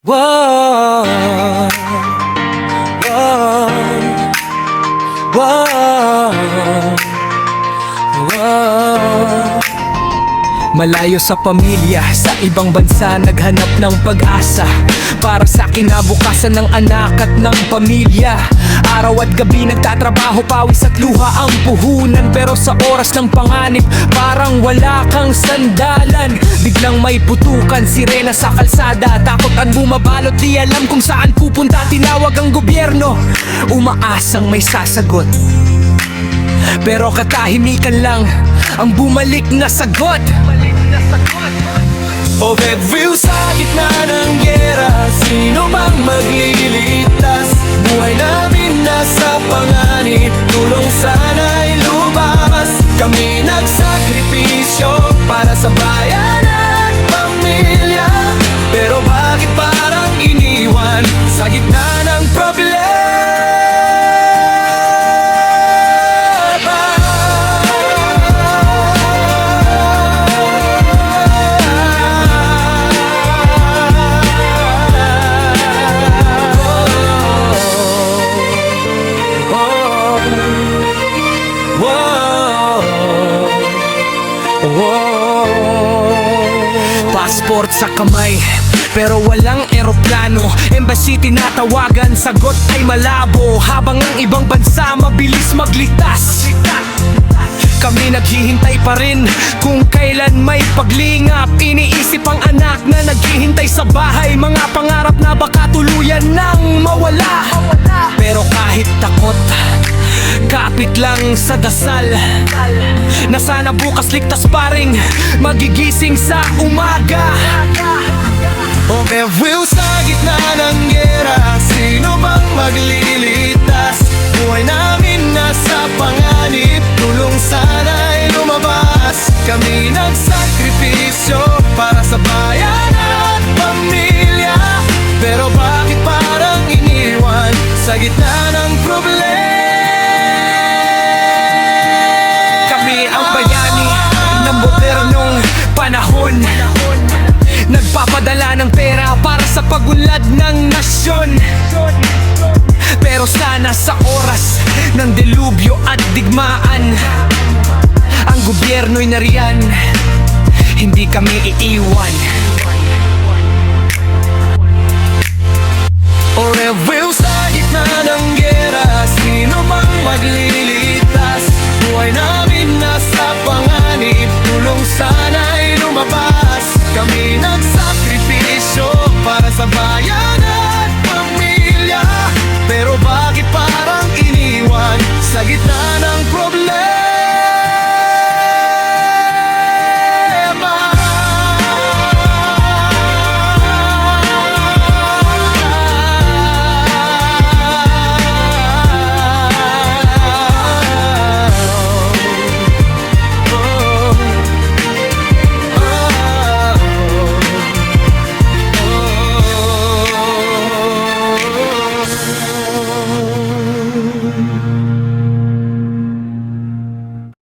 Whoa, whoa, whoa, whoa. Malayo sa pamilya, sa ibang bansa naghanap ng pag-asa para sa kinabukasan ng anak at ng pamilya. Araw at gabi nagtatrabaho, pawis at luha ang puhunan. Pero sa oras ng panganib, parang wala kang sandalan. Biglang may putukan, sirena sa kalsada. Takot at bumabalot, di alam kung saan pupunta. Tinawag ang gobyerno, umaasang may sasagot. Pero katahimikan lang ang bumalik na sagot. O Bedville, sa gitna ng gera, sino bang maglilitas? Buhay namin nasa panganib, tulong sana'y lumabas. Kami nagsakripisyo para sa bayan at pamilya. Pero bakit parang iniwan sa gitna ng problema? Passport sa kamay, pero walang eroplano. Embassy tinatawagan, sagot ay malabo. Habang ang ibang bansa mabilis maglitas, kami naghihintay pa rin kung kailan may paglingap. Iniisip ang anak na naghihintay sa bahay, mga pangarap na baka tuluyan nang mawala. Pero kahit takot, kapit lang sa dasal na sana bukas ligtas pa rin magigising sa umaga. O Bedville, sa gitna ng gera, sino bang maglilitas? Buhay namin nasa panganib, tulong sana'y lumabas. Kami nagsakripisyo para sa bayan at pamilya. Pero bakit parang iniwan sa gitna ng problema? Ang bayani ng modernong panahon, nagpapadala ng pera para sa pagunlad ng nasyon. Pero sana sa oras ng delubyo at digmaan, ang gobyerno'y nariyan, hindi kami iiwan. O Bedville, sa gitna ng gera, sino bang maglilitas? Buhay namin nasa panganib, tulong sana'y lumabas. Kami nagsakripisyo para sa bayan